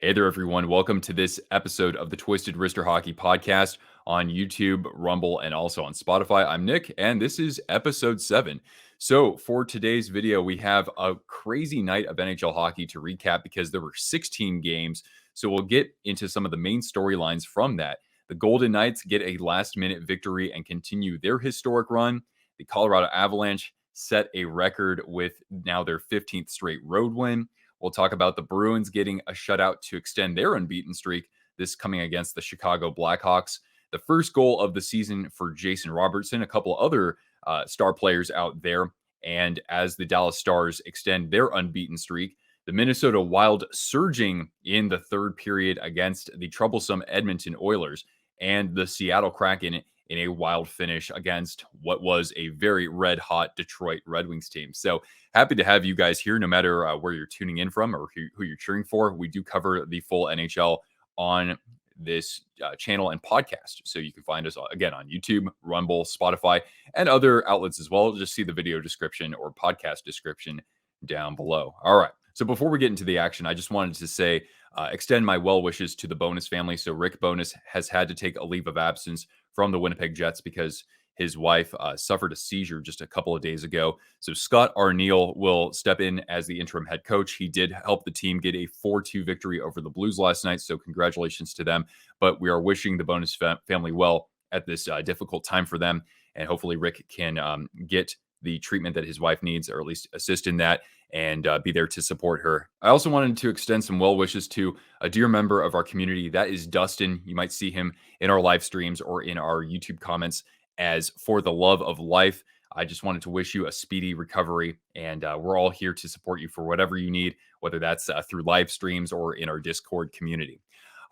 Hey there, everyone. Welcome to this episode of the Twisted Wrister Hockey Podcast on YouTube, Rumble, and also on Spotify. I'm Nick, and this is episode 7. So, for today's video, we have a crazy night of NHL hockey to recap because there were 16 games. So, we'll get into some of the main storylines from that. The Golden Knights get a last minute victory and continue their historic run. The Colorado Avalanche set a record with now their 15th straight road win. We'll talk about the Bruins getting a shutout to extend their unbeaten streak, this coming against the Chicago Blackhawks. The first goal of the season for Jason Robertson, a couple other star players out there. And as the Dallas Stars extend their unbeaten streak, the Minnesota Wild surging in the third period against the troublesome Edmonton Oilers, and the Seattle Kraken in a wild finish against what was a very red hot Detroit Red Wings team. So happy to have you guys here, no matter where you're tuning in from or who you're cheering for. We do cover the full NHL on this channel and podcast. So you can find us again on YouTube, Rumble, Spotify, and other outlets as well. Just see the video description or podcast description down below. All right. So before we get into the action, I just wanted to say, extend my well wishes to the Bonus family. So Rick Bonus has had to take a leave of absence from the Winnipeg Jets because his wife suffered a seizure just a couple of days ago. So Scott Arniel will step in as the interim head coach. He did help the team get a 4-2 victory over the Blues last night. So congratulations to them. But we are wishing the Bonus family well at this difficult time for them. And hopefully Rick can get the treatment that his wife needs, or at least assist in that, and be there to support her. I also wanted to extend some well wishes to a dear member of our community. That is Dustin. You might see him in our live streams or in our YouTube comments as For the Love of Life. I just wanted to wish you a speedy recovery, and we're all here to support you for whatever you need, whether that's through live streams or in our Discord community.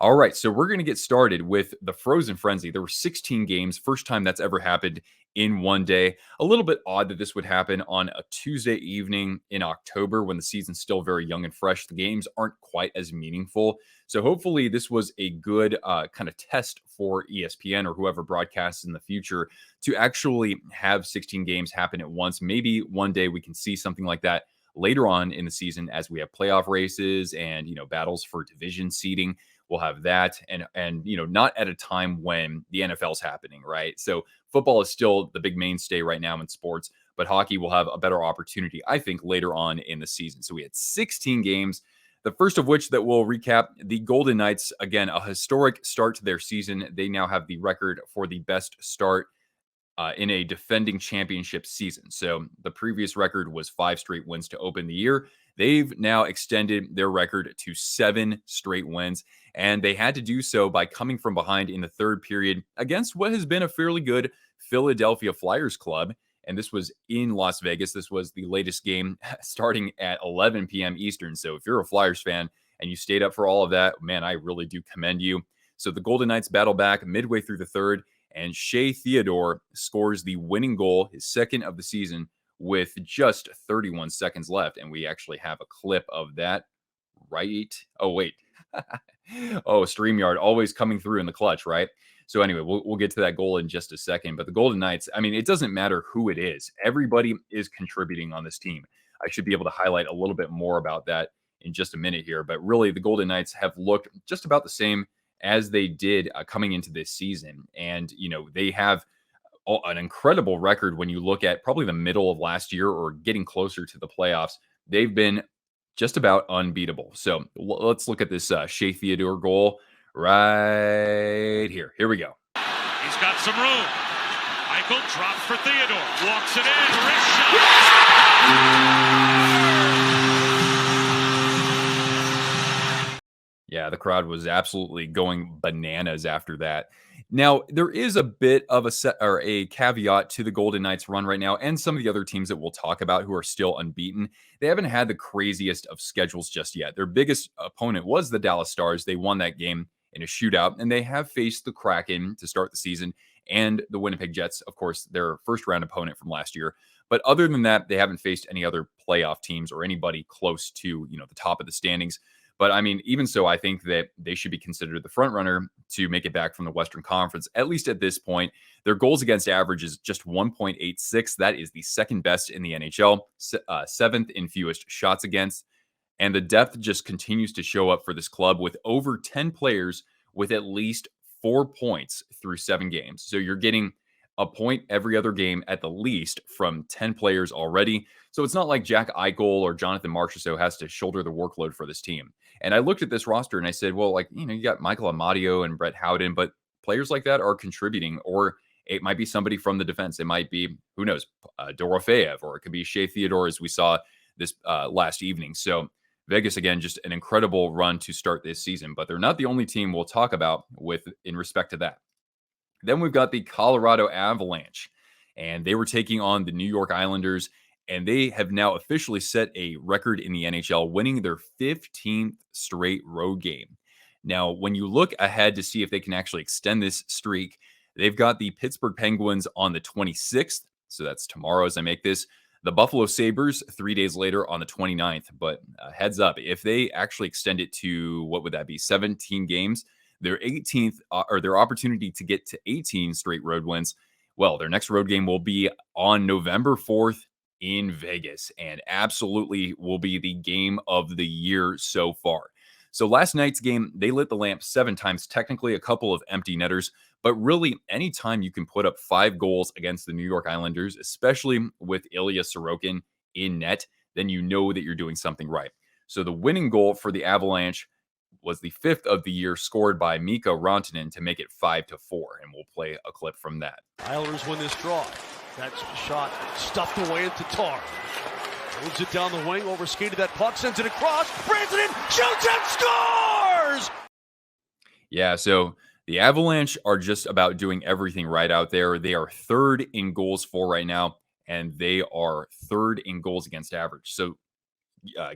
All right, so we're going to get started with the Frozen Frenzy. There were 16 games, first time that's ever happened in one day. A little bit odd that this would happen on a Tuesday evening in October when the season's still very young and fresh. The games aren't quite as meaningful. So hopefully this was a good kind of test for ESPN or whoever broadcasts in the future to actually have 16 games happen at once. Maybe one day we can see something like that later on in the season as we have playoff races and, battles for division seeding. We'll have that, and not at a time when the NFL's happening, right? So football is still the big mainstay right now in sports, but hockey will have a better opportunity, I think, later on in the season. So we had 16 games, the first of which that we'll recap. The Golden Knights, again, a historic start to their season. They now have the record for the best start in a defending championship season. So the previous record was 5 straight wins to open the year. They've now extended their record to 7 straight wins, and they had to do so by coming from behind in the third period against what has been a fairly good Philadelphia Flyers club. And this was in Las Vegas. This was the latest game starting at 11 p.m. Eastern. So if you're a Flyers fan and you stayed up for all of that, man, I really do commend you. So the Golden Knights battle back midway through the third, and Shea Theodore scores the winning goal, his second of the season, with just 31 seconds left. And we actually have a clip of that, right? Oh, wait. Oh, StreamYard always coming through in the clutch, right? So anyway, we'll get to that goal in just a second. But the Golden Knights, I mean, it doesn't matter who it is. Everybody is contributing on this team. I should be able to highlight a little bit more about that in just a minute here. But really, the Golden Knights have looked just about the same as they did coming into this season. And, they have an incredible record when you look at probably the middle of last year or getting closer to the playoffs. They've been just about unbeatable. So let's look at this Shea Theodore goal right here. Here we go. He's got some room. Eichel drops for Theodore. Walks it in. Wrist shot. Yeah, the crowd was absolutely going bananas after that. Now, there is a bit of a caveat to the Golden Knights run right now, and some of the other teams that we'll talk about who are still unbeaten. They haven't had the craziest of schedules just yet. Their biggest opponent was the Dallas Stars. They won that game in a shootout, and they have faced the Kraken to start the season and the Winnipeg Jets, of course, their first round opponent from last year. But other than that, they haven't faced any other playoff teams or anybody close to, the top of the standings. But I mean, even so, I think that they should be considered the front runner to make it back from the Western Conference, at least at this point. Their goals against average is just 1.86. That is the second best in the NHL, seventh in fewest shots against. And the depth just continues to show up for this club with over 10 players with at least 4 points through 7 games. So you're getting a point every other game at the least from 10 players already. So it's not like Jack Eichel or Jonathan Marchessault has to shoulder the workload for this team. And I looked at this roster and I said, well, like, you got Michael Amadio and Brett Howden, but players like that are contributing, or it might be somebody from the defense. It might be, who knows, Dorofeev, or it could be Shea Theodore, as we saw this last evening. So Vegas, again, just an incredible run to start this season, but they're not the only team we'll talk about in respect to that. Then we've got the Colorado Avalanche, and they were taking on the New York Islanders, and they have now officially set a record in the NHL, winning their 15th straight road game. Now, when you look ahead to see if they can actually extend this streak, they've got the Pittsburgh Penguins on the 26th, so that's tomorrow as I make this. The Buffalo Sabres 3 days later on the 29th, but heads up, if they actually extend it to, what would that be, 17 games, their 18th or their opportunity to get to 18 straight road wins, well, their next road game will be on November 4th in Vegas, and absolutely will be the game of the year so far. So last night's game, they lit the lamp 7 times, technically a couple of empty netters, but really anytime you can put up 5 goals against the New York Islanders, especially with Ilya Sorokin in net, then you know that you're doing something right. So the winning goal for the Avalanche was the 5th of the year, scored by Mikko Rantanen to make it 5-4, and we'll play a clip from that. Islanders win this draw. That shot stuffed away into Tar. Moves it down the wing, overskated that puck, sends it across, brings it in, shoots and scores! Yeah, so the Avalanche are just about doing everything right out there. They are 3rd in goals for right now, and they are 3rd in goals against average. So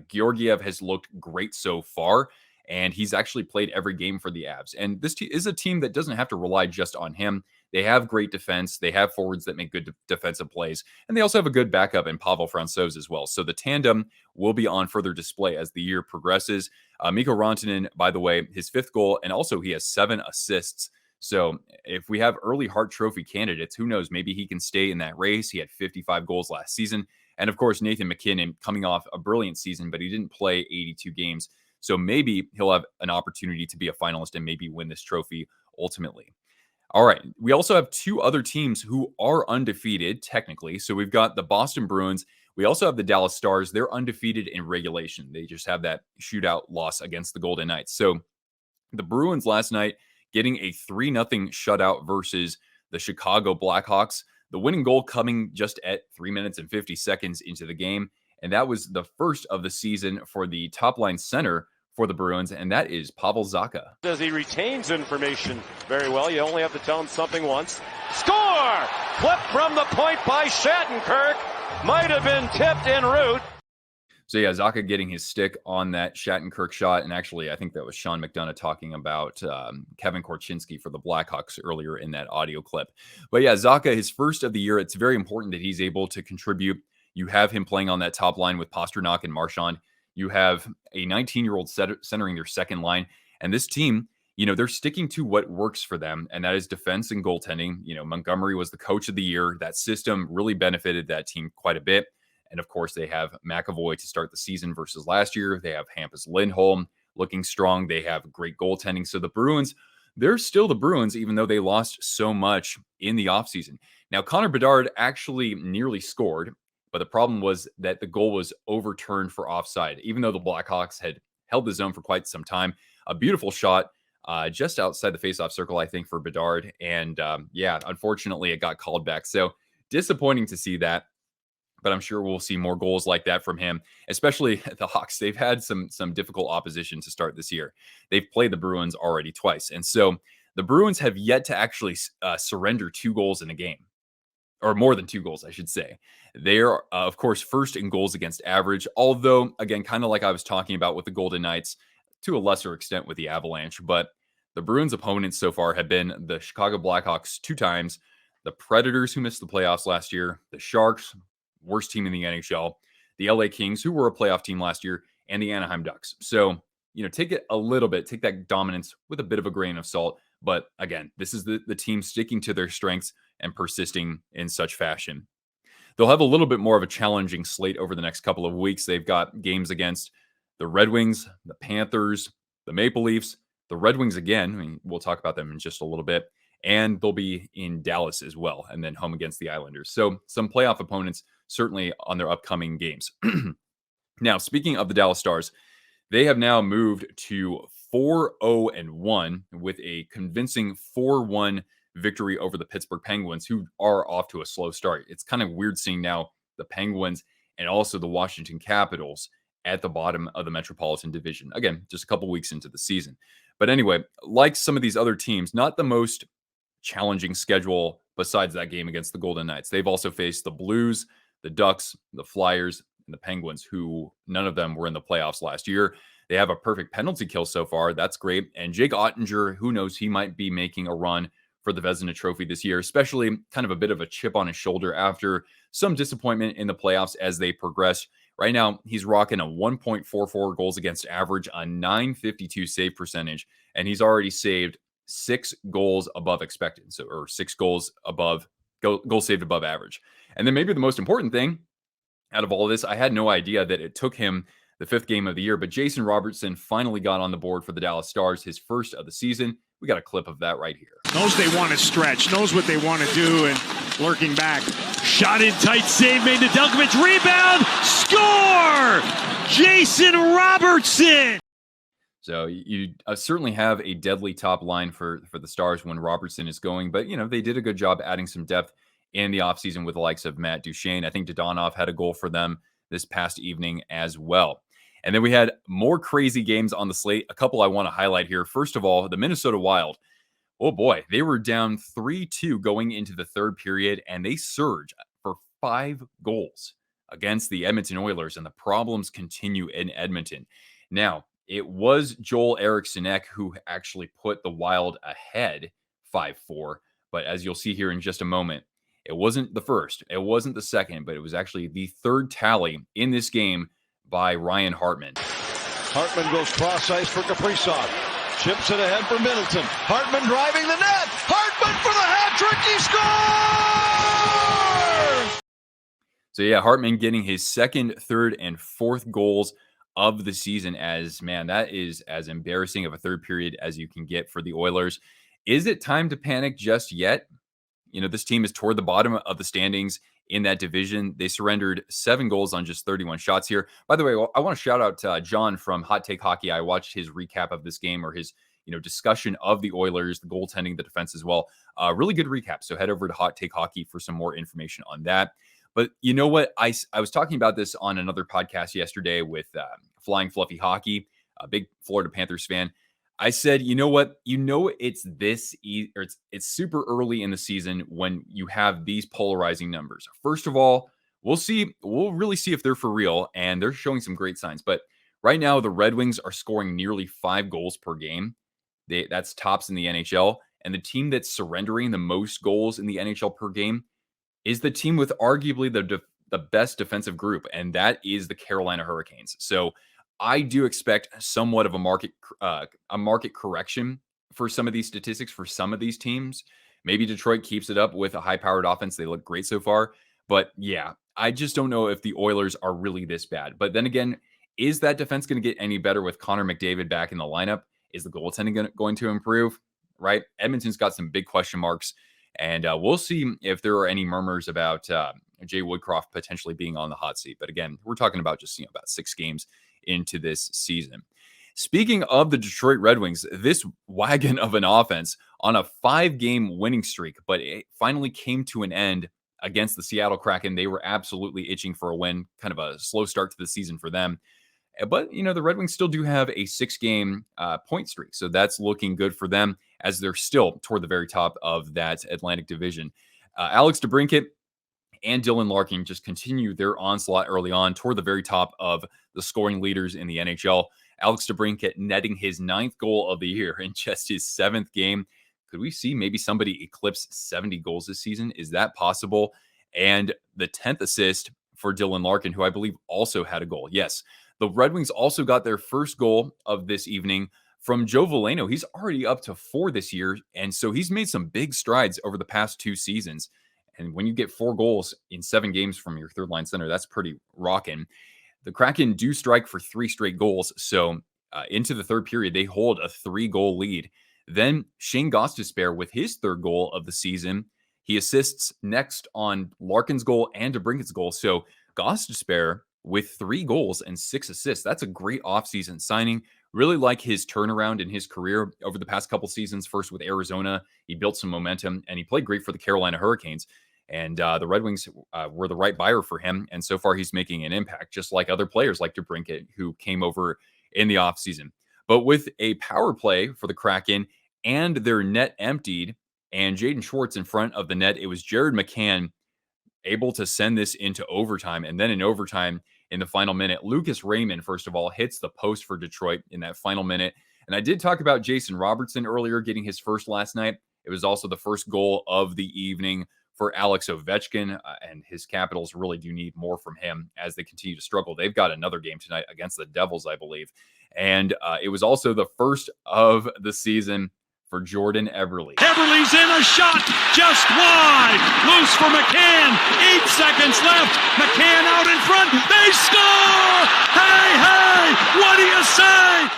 Georgiev has looked great so far, and he's actually played every game for the Avs. And this is a team that doesn't have to rely just on him. They have great defense. They have forwards that make good defensive plays. And they also have a good backup in Pavel Francouz as well. So the tandem will be on further display as the year progresses. Mikko Rantanen, by the way, his 5th goal, and also he has 7 assists. So if we have early Hart Trophy candidates, who knows, maybe he can stay in that race. He had 55 goals last season. And of course, Nathan MacKinnon coming off a brilliant season, but he didn't play 82 games. So maybe he'll have an opportunity to be a finalist and maybe win this trophy ultimately. All right. We also have 2 other teams who are undefeated, technically. So we've got the Boston Bruins. We also have the Dallas Stars. They're undefeated in regulation. They just have that shootout loss against the Golden Knights. So the Bruins last night getting a 3-0 shutout versus the Chicago Blackhawks. The winning goal coming just at 3 minutes and 50 seconds into the game. And that was the first of the season for the top-line center for the Bruins, and that is Pavel Zacha. As he retains information very well, you only have to tell him something once. Score! Clip from the point by Shattenkirk. Might have been tipped en route. So yeah, Zacha getting his stick on that Shattenkirk shot, and actually I think that was Sean McDonough talking about Kevin Korchinski for the Blackhawks earlier in that audio clip. But yeah, Zacha, his first of the year, it's very important that he's able to contribute. You have him playing on that top line with Pasternak and Marchand. You have a 19-year-old centering their second line. And this team, they're sticking to what works for them, and that is defense and goaltending. Montgomery was the coach of the year. That system really benefited that team quite a bit. And of course, they have McAvoy to start the season versus last year. They have Hampus Lindholm looking strong. They have great goaltending. So the Bruins, they're still the Bruins, even though they lost so much in the offseason. Now, Connor Bedard actually nearly scored, but the problem was that the goal was overturned for offside, even though the Blackhawks had held the zone for quite some time. A beautiful shot just outside the faceoff circle, I think, for Bedard. And unfortunately, it got called back. So disappointing to see that. But I'm sure we'll see more goals like that from him, especially the Hawks. They've had some difficult opposition to start this year. They've played the Bruins already twice. And so the Bruins have yet to actually surrender 2 goals in a game, or more than 2 goals, I should say. They're, of course, first in goals against average, although, again, kind of like I was talking about with the Golden Knights, to a lesser extent with the Avalanche. But the Bruins' opponents so far have been the Chicago Blackhawks 2 times, the Predators, who missed the playoffs last year, the Sharks, worst team in the NHL, the LA Kings, who were a playoff team last year, and the Anaheim Ducks. So, take it a little bit, take that dominance with a bit of a grain of salt. But again, this is the team sticking to their strengths and persisting in such fashion. They'll have a little bit more of a challenging slate over the next couple of weeks. They've got games against the Red Wings, the Panthers, the Maple Leafs, the Red Wings again. I mean, we'll talk about them in just a little bit. And they'll be in Dallas as well, and then home against the Islanders. So some playoff opponents certainly on their upcoming games. Now, speaking of the Dallas Stars, they have now moved to 4-0-1 with a convincing 4-1 victory over the Pittsburgh Penguins, who are off to a slow start. It's kind of weird seeing now the Penguins and also the Washington Capitals at the bottom of the Metropolitan Division. Again, just a couple weeks into the season. But anyway, like some of these other teams, not the most challenging schedule besides that game against the Golden Knights. They've also faced the Blues, the Ducks, the Flyers, and the Penguins, who none of them were in the playoffs last year. They have a perfect penalty kill so far. That's great. And Jake Ottinger, who knows, he might be making a run for the Vezina Trophy this year, especially kind of a bit of a chip on his shoulder after some disappointment in the playoffs as they progress. Right now, he's rocking a 1.44 goals against average, a 952 save percentage, and he's already saved 6 goals above expected, or 6 goals above goals saved above average. And then maybe the most important thing out of all of this, I had no idea that it took him the 5th game of the year, but Jason Robertson finally got on the board for the Dallas Stars, his first of the season. We got a clip of that right here. Knows they want to stretch, knows what they want to do, and lurking back. Shot in tight, save made to Delkovich, rebound, score! Jason Robertson! So you certainly have a deadly top line for the Stars when Robertson is going, but they did a good job adding some depth in the offseason with the likes of Matt Duchene. I think Dodonov had a goal for them this past evening as well. And then we had more crazy games on the slate. A couple I want to highlight here. First of all, the Minnesota Wild. Oh boy, they were down 3-2 going into the third period, and they surge for 5 goals against the Edmonton Oilers, and the problems continue in Edmonton. Now, it was Joel Eriksson who actually put the Wild ahead 5-4, but as you'll see here in just a moment, it wasn't the first, it wasn't the second, but it was actually the third tally in this game by Ryan Hartman. Hartman goes cross ice for Kaprizov. Chips it ahead for Middleton. Hartman driving the net. Hartman for the hat trick. He scores! So yeah, Hartman getting his 2nd, 3rd, and 4th goals of the season. As man, that is as embarrassing of a third period as you can get for the Oilers. Is it time to panic just yet? This team is toward the bottom of the standings in that division. They surrendered 7 goals on just 31 shots here. By the way, I want to shout out to John from Hot Take Hockey. I watched his recap of this game, or his discussion of the Oilers, the goaltending, the defense as well. Really good recap. So head over to Hot Take Hockey for some more information on that. But you know what? I was talking about this on another podcast yesterday with Flying Fluffy Hockey, a big Florida Panthers fan. I said, you know what? It's this or it's super early in the season when you have these polarizing numbers. First of all, we'll really see if they're for real, and they're showing some great signs. But right now, the Red Wings are scoring nearly 5 goals per game. That's tops in the NHL. And the team that's surrendering the most goals in the NHL per game is the team with arguably the best defensive group, and that is the Carolina Hurricanes. So I do expect somewhat of a market correction for some of these statistics for some of these teams. Maybe Detroit keeps it up with a high-powered offense. They look great so far. But yeah, I just don't know if the Oilers are really this bad. But then again, is that defense going to get any better with Connor McDavid back in the lineup? Is the goaltending going to improve? Right? Edmonton's got some big question marks. And we'll see if there are any murmurs about Jay Woodcroft potentially being on the hot seat. But again, we're talking about just about 6 games into this season. Speaking of the Detroit Red Wings, this wagon of an offense on a 5-game winning streak, but it finally came to an end against the Seattle Kraken. They were absolutely itching for a win, kind of a slow start to the season for them. But, the Red Wings still do have a 6-game point streak. So that's looking good for them as they're still toward the very top of that Atlantic Division. Alex DeBrincat and Dylan Larkin just continue their onslaught early on toward the very top of the scoring leaders in the NHL. Alex DeBrincat netting his 9th goal of the year in just his 7th game. Could we see maybe somebody eclipse 70 goals this season? Is that possible? And the 10th assist for Dylan Larkin, who I believe also had a goal. Yes, the Red Wings also got their first goal of this evening from Joe Veleno. He's already up to 4 this year, and so he's made some big strides over the past 2 seasons. And when you get 4 goals in 7 games from your third line center, that's pretty rocking. the Kraken do strike for 3 straight goals. So into the third period, they hold a 3-goal lead. Then Shane Gostisbehere with his 3rd goal of the season. He assists next on Larkin's goal and DeBrincat's goal. So Gostisbehere with 3 goals and 6 assists. That's a great offseason signing. Really like his turnaround in his career over the past couple seasons. First with Arizona, he built some momentum, and he played great for the Carolina Hurricanes. And the Red Wings were the right buyer for him. And so far, he's making an impact, just like other players like DeBrincat, who came over in the offseason. But with a power play for the Kraken and their net emptied and Jaden Schwartz in front of the net, it was Jared McCann able to send this into overtime. And then in overtime, in the final minute, Lucas Raymond, first of all, hits the post for Detroit in that final minute. And I did talk about Jason Robertson earlier getting his first last night. It was also the first goal of the evening for Alex Ovechkin, and his Capitals really do need more from him as they continue to struggle. They've got another game tonight against the Devils, I believe. And it was also the first of the season for Jordan Eberle. Eberle's in, a shot just wide. Loose for McCann. 8 seconds left. McCann out in front. They score! Hey, what do you say?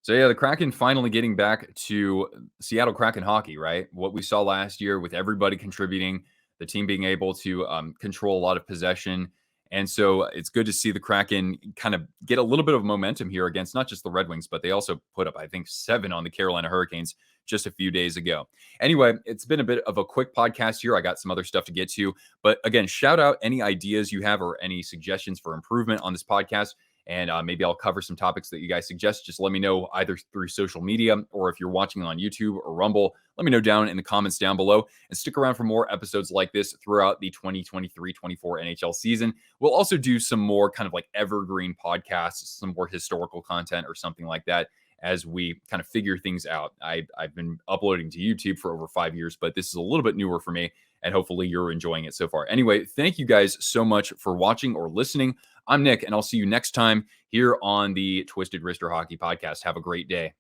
So yeah, the Kraken finally getting back to Seattle Kraken hockey, right? What we saw last year with everybody contributing, the team being able to control a lot of possession. And so it's good to see the Kraken kind of get a little bit of momentum here against not just the Red Wings, but they also put up, I think, 7 on the Carolina Hurricanes just a few days ago. Anyway, it's been a bit of a quick podcast here. I got some other stuff to get to. But again, shout out any ideas you have or any suggestions for improvement on this podcast. And maybe I'll cover some topics that you guys suggest. Just let me know either through social media or if you're watching on YouTube or Rumble, let me know down in the comments down below. And stick around for more episodes like this throughout the 2023-24 NHL season. We'll also do some more kind of like evergreen podcasts, some more historical content or something like that as we kind of figure things out. I've been uploading to YouTube for over 5 years, but this is a little bit newer for me. And hopefully you're enjoying it so far. Anyway, thank you guys so much for watching or listening. I'm Nick, and I'll see you next time here on the Twisted Wrister Hockey Podcast. Have a great day.